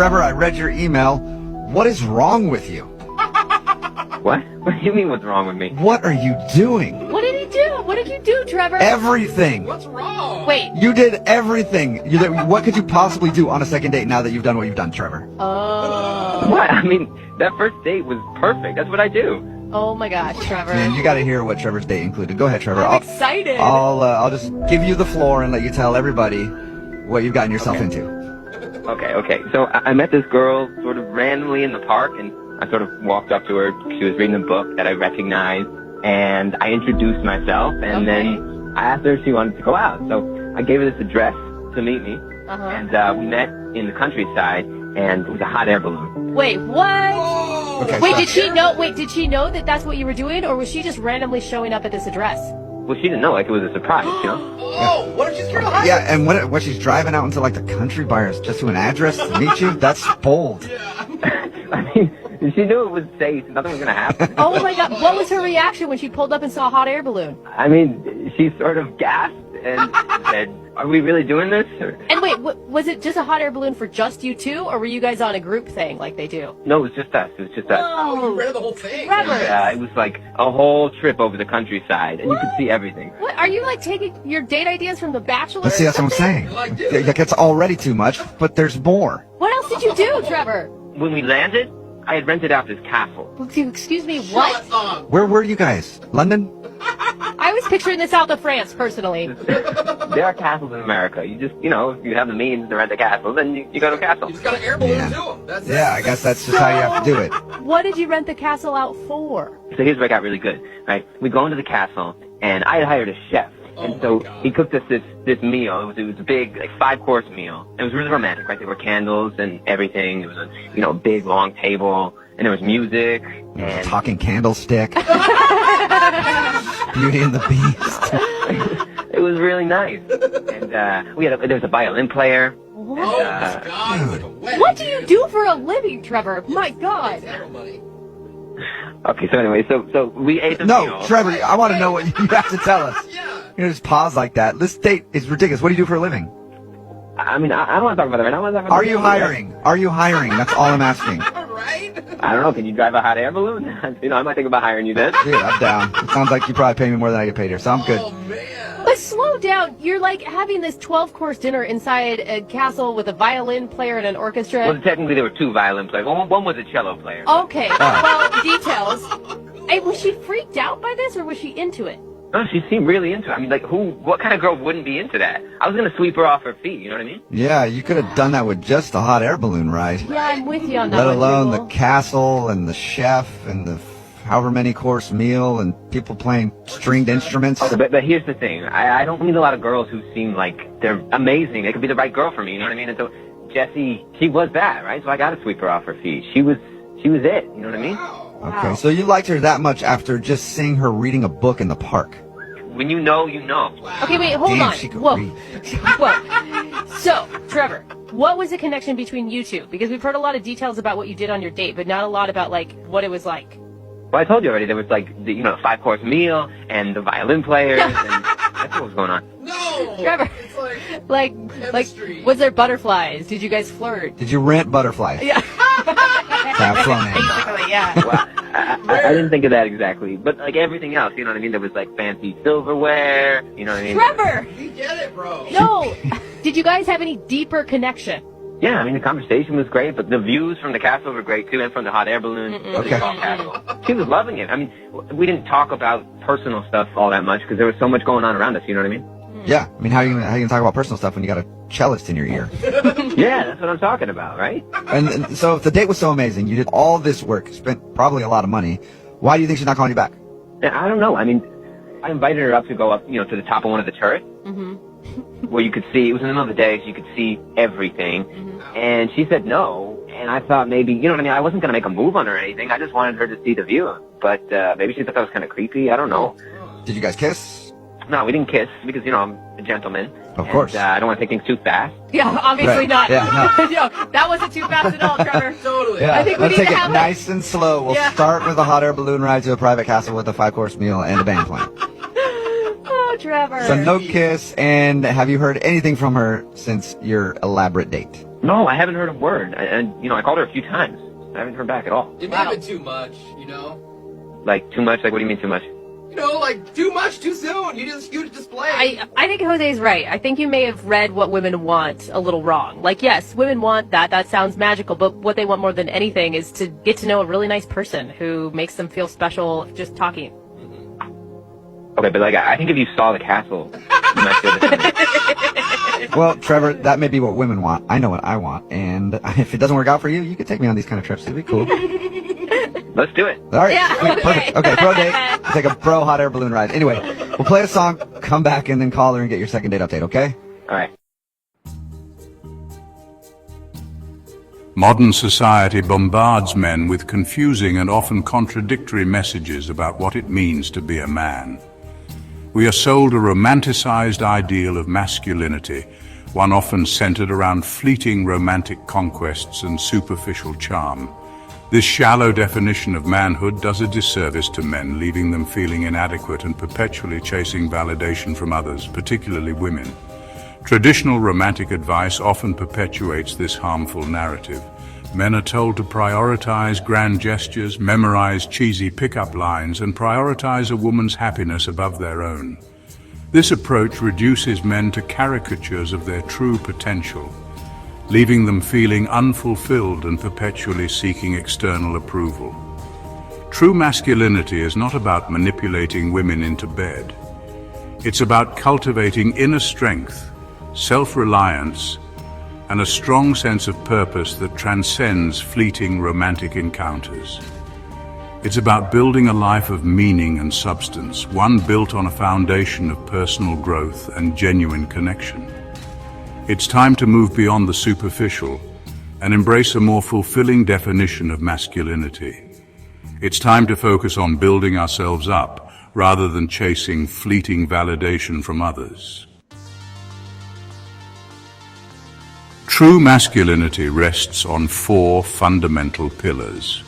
Trevor, I read your email. What is wrong with you? What? What do you mean what's wrong with me? What are you doing? What did he do? What did you do, Trevor? Everything. What's wrong? Wait. You did everything. What could you possibly do on a second date now that you've done what you've done, Trevor? Oh. What? I mean, that first date was perfect. That's what I do. Oh my gosh, Trevor. Man, you got to hear what Trevor's date included. Go ahead, Trevor. I'm excited. I'll just give you the floor and let you tell everybody what you've gotten yourself into. Okay. So I met this girl sort of randomly in the park, and I sort of walked up to her. She was reading a book that I recognized, and I introduced myself, and then I asked her if she wanted to go out. So I gave her this address to meet me, and we met in the countryside, and it was a hot air balloon. Wait, what? Okay, Wait, so- did she know? Wait, did she know that that's what you were doing, or was she just randomly showing up at this address? Well, she didn't know, like it was a surprise, you know? Oh, what if she's scared of heights? Yeah, and what she's driving out into like the country by just to an address to meet you? That's bold. I mean, she knew it was safe. Nothing was going to happen. Oh my God, what was her reaction when she pulled up and saw a hot air balloon? I mean, she sort of gasped and said, "Are we really doing this?" And wait, was it just a hot air balloon for just you two, or were you guys on a group thing like they do? No, it was just us. It was just us. Oh, you rented the whole thing. Trevor. It was like a whole trip over the countryside, and you could see everything. What, are you like taking your date ideas from The Bachelor? Let's see, that's what I'm saying. Like, dude. Like, it's already too much, but there's more. What else did you do, Trevor? When we landed, I had rented out this castle. Excuse me, what? Shut up. Where were you guys? London? I was picturing the south of France, personally. There are castles in America. You just, if you have the means to rent a castle, then you go to a castle. You just got an air balloon Yeah. to them. That's it. Yeah, I guess that's just how you have to do it. What did you rent the castle out for? So here's where I got really good, right? We go into the castle, and I had hired a chef. And so he cooked us this meal. It was a big, like, 5-course meal. It was really romantic, right? There were candles and everything. It was a, big, long table. And there was music. And Talking candlestick. Beauty and the Beast. it was really nice. And there was a violin player. Oh, my God. It's like a wedding, What do you dude. do for a living, Trevor? My God. Zero money. Okay, so anyway, so we ate the No, meal. Trevor, I want to know what you have to tell us. Yeah. You just pause like that. This date is ridiculous. What do you do for a living? I mean, I don't want to talk about that right now. I want to talk about Are the you meal. hiring? Are you hiring? That's all I'm asking. All right. I don't know. Can you drive a hot air balloon? I might think about hiring you then. Dude, I'm down. It sounds like you probably pay me more than I get paid here, so I'm good. Oh, man. But slow down. You're like having this 12-course dinner inside a castle with a violin player and an orchestra. Well, technically there were 2 violin players. One was a cello player. Okay, well, details. Hey, was she freaked out by this, or was she into it? No, she seemed really into it. I mean, like, what kind of girl wouldn't be into that? I was going to sweep her off her feet, you know what I mean? Yeah, you could have done that with just a hot air balloon ride. Yeah, I'm with you on that Let one, alone the Jewel. castle and the chef and the however many course meal and people playing stringed instruments. But here's the thing. I don't meet a lot of girls who seem like they're amazing. They could be the right girl for me, you know what I mean? And so Jessie, she was that, right? So I got to sweep her off her feet. She was it, you know what I mean? Okay, so you liked her that much after just seeing her reading a book in the park. When you know, you know. Okay, wait, hold Damn, on. she could Whoa. read. Whoa. So, Trevor, what was the connection between you two? Because we've heard a lot of details about what you did on your date, but not a lot about, like, what it was like. Well, I told you already. There was like the 5-course meal and the violin players, and that's what was going on. No. Trevor, It's like like, chemistry. was there butterflies? Did you guys flirt? Did you rent butterflies? Yeah. Have fun, man. Basically, yeah. Well, I didn't think of that exactly, but like everything else, you know what I mean? There was like fancy silverware, you know what I mean? Trevor! You get it, bro. No! Did you guys have any deeper connection? Yeah, I mean the conversation was great, but the views from the castle were great too, and from the hot air balloon. Okay. Castle. She was loving it. I mean, we didn't talk about personal stuff all that much because there was so much going on around us. You know what I mean? Yeah, I mean, how you gonna talk about personal stuff when you got a cellist in your ear? Yeah, that's what I'm talking about, right? And so if the date was so amazing, you did all this work, spent probably a lot of money, why do you think she's not calling you back? Yeah, I don't know. I mean, I invited her up to go up, to the top of one of the turrets. Where you could see, it was in the middle of the day, so you could see everything. And she said no. And I thought maybe, you know what I mean? I wasn't going to make a move on her or anything. I just wanted her to see the view. But maybe she thought that was kind of creepy. I don't know. Did you guys kiss? No, we didn't kiss because, I'm a gentleman. Of course. And, I don't want to take things too fast. Yeah, obviously Right. not. Yeah, no, that wasn't too fast at all, Trevor. Totally. Yeah, I think we let's need take to it have nice and slow. We'll Yeah. start with a hot air balloon ride to a private castle with a 5-course meal and a band playing. Oh, Trevor. So no kiss, and have you heard anything from her since your elaborate date? No, I haven't heard a word. I called her a few times. I haven't heard back at all. It may have been too much, you know? Like, too much? Like, what do you mean too much? You know, like, too much, too soon. You did a huge display. I think Jose's right. I think you may have read what women want a little wrong. Like, yes, women want that. That sounds magical. But what they want more than anything is to get to know a really nice person who makes them feel special just talking. Okay, but like, I think if you saw the castle, you might feel the same. Well, Trevor, that may be what women want. I know what I want. And if it doesn't work out for you, you could take me on these kind of trips. It'd be cool. Let's do it. All right. Yeah, Sweet, okay. perfect. Okay, bro date. We'll take a bro hot air balloon ride. Anyway, we'll play a song, come back, and then call her and get your second date update, okay? All right. Modern society bombards men with confusing and often contradictory messages about what it means to be a man. We are sold a romanticized ideal of masculinity, one often centered around fleeting romantic conquests and superficial charm. This shallow definition of manhood does a disservice to men, leaving them feeling inadequate and perpetually chasing validation from others, particularly women. Traditional romantic advice often perpetuates this harmful narrative. Men are told to prioritize grand gestures, memorize cheesy pickup lines, and prioritize a woman's happiness above their own. This approach reduces men to caricatures of their true potential, leaving them feeling unfulfilled and perpetually seeking external approval. True masculinity is not about manipulating women into bed. It's about cultivating inner strength, self-reliance, and a strong sense of purpose that transcends fleeting romantic encounters. It's about building a life of meaning and substance, one built on a foundation of personal growth and genuine connection. It's time to move beyond the superficial and embrace a more fulfilling definition of masculinity. It's time to focus on building ourselves up rather than chasing fleeting validation from others. True masculinity rests on 4 fundamental pillars: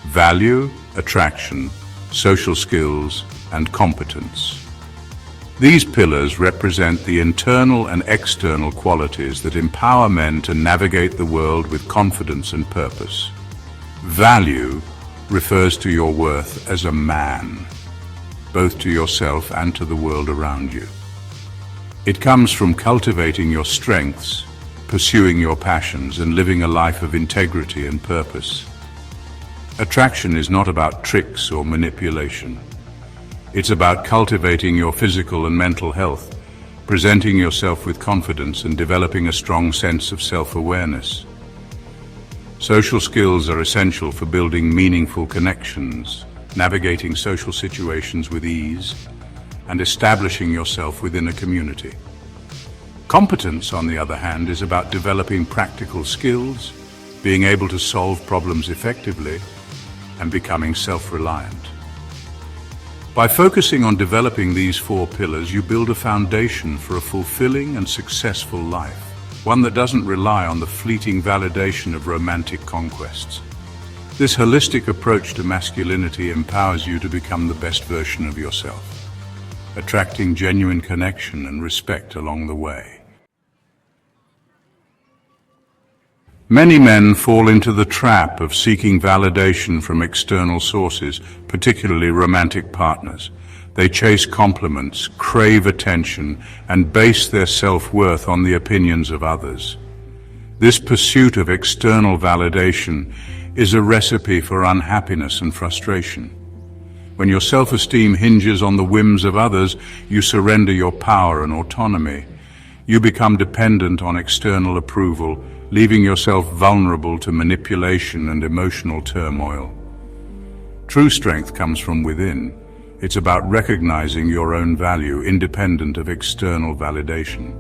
value, attraction, social skills, and competence. These pillars represent the internal and external qualities that empower men to navigate the world with confidence and purpose. Value refers to your worth as a man, both to yourself and to the world around you. It comes from cultivating your strengths, pursuing your passions, and living a life of integrity and purpose. Attraction is not about tricks or manipulation. It's about cultivating your physical and mental health, presenting yourself with confidence, and developing a strong sense of self-awareness. Social skills are essential for building meaningful connections, navigating social situations with ease, and establishing yourself within a community. Competence, on the other hand, is about developing practical skills, being able to solve problems effectively, and becoming self-reliant. By focusing on developing these 4 pillars, you build a foundation for a fulfilling and successful life, one that doesn't rely on the fleeting validation of romantic conquests. This holistic approach to masculinity empowers you to become the best version of yourself, attracting genuine connection and respect along the way. Many men fall into the trap of seeking validation from external sources, particularly romantic partners. They chase compliments, crave attention, and base their self-worth on the opinions of others. This pursuit of external validation is a recipe for unhappiness and frustration. When your self-esteem hinges on the whims of others, you surrender your power and autonomy. You become dependent on external approval, leaving yourself vulnerable to manipulation and emotional turmoil. True strength comes from within. It's about recognizing your own value, independent of external validation.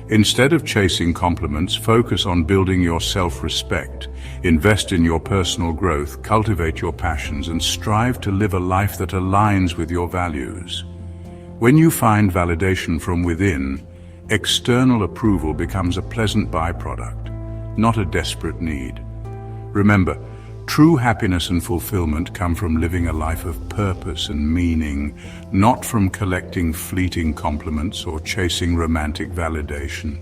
Instead of chasing compliments, focus on building your self-respect. Invest in your personal growth, cultivate your passions, and strive to live a life that aligns with your values. When you find validation from within, external approval becomes a pleasant byproduct, not a desperate need. Remember, True happiness and fulfillment come from living a life of purpose and meaning, not from collecting fleeting compliments or chasing romantic validation.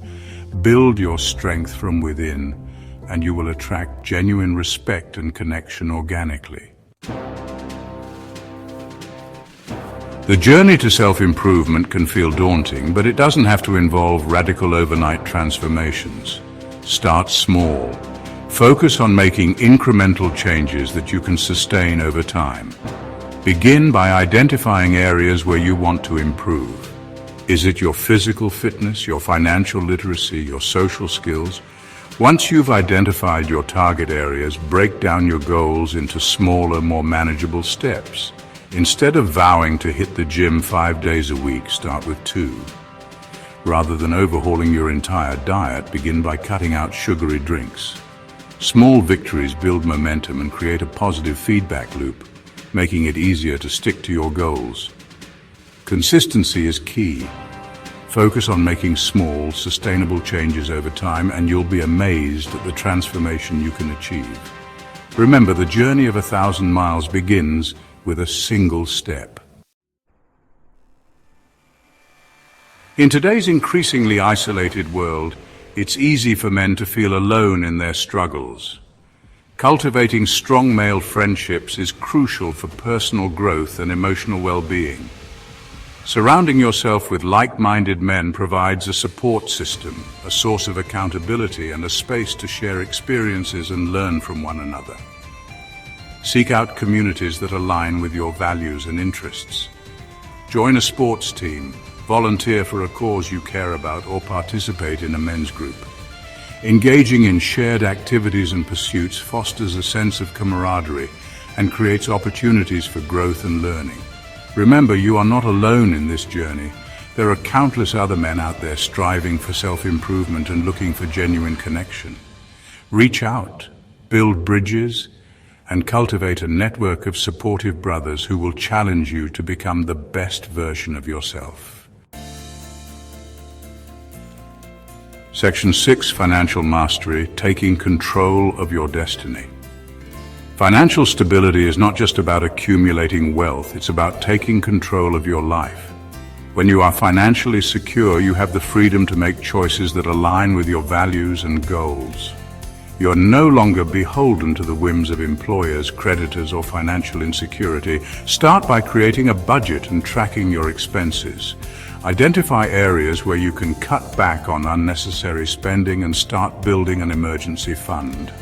Build your strength from within, and you will attract genuine respect and connection organically. The journey to self-improvement can feel daunting, but it doesn't have to involve radical overnight transformations. Start small. Focus on making incremental changes that you can sustain over time. Begin by identifying areas where you want to improve. Is it your physical fitness, your financial literacy, your social skills? Once you've identified your target areas, break down your goals into smaller, more manageable steps. Instead of vowing to hit the gym 5 days a week, start with 2. Rather than overhauling your entire diet, begin by cutting out sugary drinks. Small victories build momentum and create a positive feedback loop, making it easier to stick to your goals. Consistency is key. Focus on making small, sustainable changes over time, and you'll be amazed at the transformation you can achieve. Remember, the journey of 1,000 miles begins with a single step. In today's increasingly isolated world, it's easy for men to feel alone in their struggles. Cultivating strong male friendships is crucial for personal growth and emotional well-being. Surrounding yourself with like-minded men provides a support system, a source of accountability, and a space to share experiences and learn from one another. Seek out communities that align with your values and interests. Join a sports team, volunteer for a cause you care about, or participate in a men's group. Engaging in shared activities and pursuits fosters a sense of camaraderie and creates opportunities for growth and learning. Remember, you are not alone in this journey. There are countless other men out there striving for self-improvement and looking for genuine connection. Reach out, build bridges, and cultivate a network of supportive brothers who will challenge you to become the best version of yourself. Section 6, Financial Mastery, taking control of your destiny. Financial stability is not just about accumulating wealth, it's about taking control of your life. When you are financially secure, you have the freedom to make choices that align with your values and goals. You're no longer beholden to the whims of employers, creditors, or financial insecurity. Start by creating a budget and tracking your expenses. Identify areas where you can cut back on unnecessary spending and start building an emergency fund.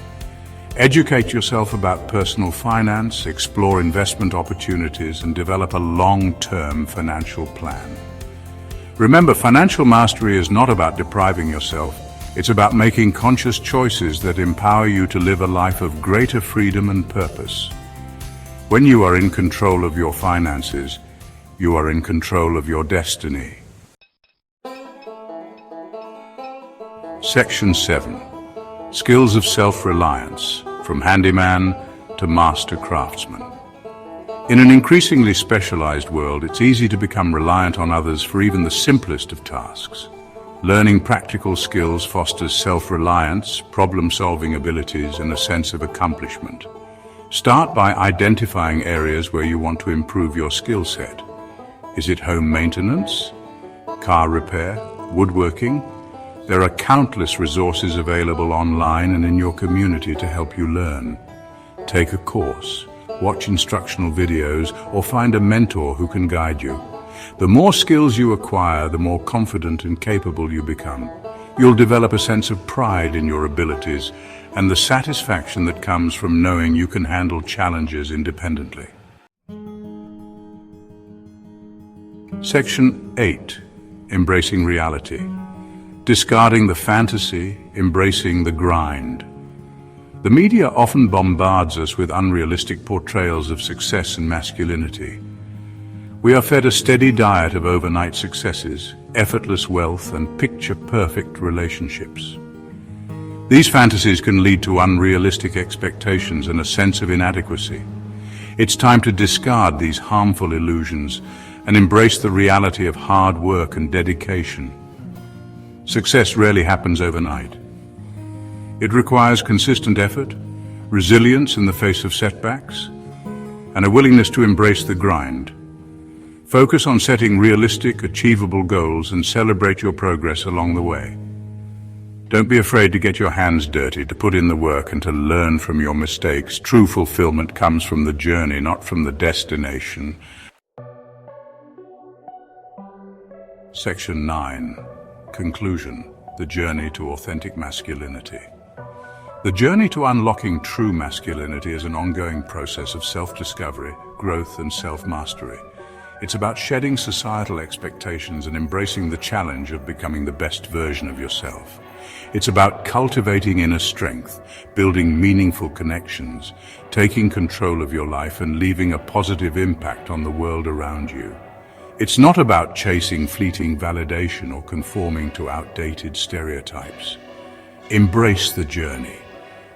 Educate yourself about personal finance, explore investment opportunities, and develop a long-term financial plan. Remember, financial mastery is not about depriving yourself. It's about making conscious choices that empower you to live a life of greater freedom and purpose. When you are in control of your finances, you are in control of your destiny. Section 7. Skills of self-reliance, from handyman to master craftsman. In an increasingly specialized world, it's easy to become reliant on others for even the simplest of tasks. Learning practical skills fosters self-reliance, problem-solving abilities, and a sense of accomplishment. Start by identifying areas where you want to improve your skill set. Is it home maintenance, car repair, woodworking? There are countless resources available online and in your community to help you learn. Take a course, watch instructional videos, or find a mentor who can guide you. The more skills you acquire, the more confident and capable you become. You'll develop a sense of pride in your abilities and the satisfaction that comes from knowing you can handle challenges independently. Section 8. Embracing reality. Discarding the fantasy, embracing the grind. The media often bombards us with unrealistic portrayals of success and masculinity. We are fed a steady diet of overnight successes, effortless wealth, and picture-perfect relationships. These fantasies can lead to unrealistic expectations and a sense of inadequacy. It's time to discard these harmful illusions and embrace the reality of hard work and dedication. Success rarely happens overnight. It requires consistent effort, resilience in the face of setbacks, and a willingness to embrace the grind. Focus on setting realistic, achievable goals and celebrate your progress along the way. Don't be afraid to get your hands dirty, to put in the work and to learn from your mistakes. True fulfillment comes from the journey, not from the destination. Section 9. Conclusion. The journey to authentic masculinity. The journey to unlocking true masculinity is an ongoing process of self-discovery, growth, and self-mastery. It's about shedding societal expectations and embracing the challenge of becoming the best version of yourself. It's about cultivating inner strength, building meaningful connections, taking control of your life and leaving a positive impact on the world around you. It's not about chasing fleeting validation or conforming to outdated stereotypes. Embrace the journey.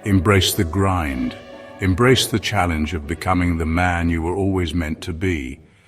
Embrace the grind. Embrace the challenge of becoming the man you were always meant to be.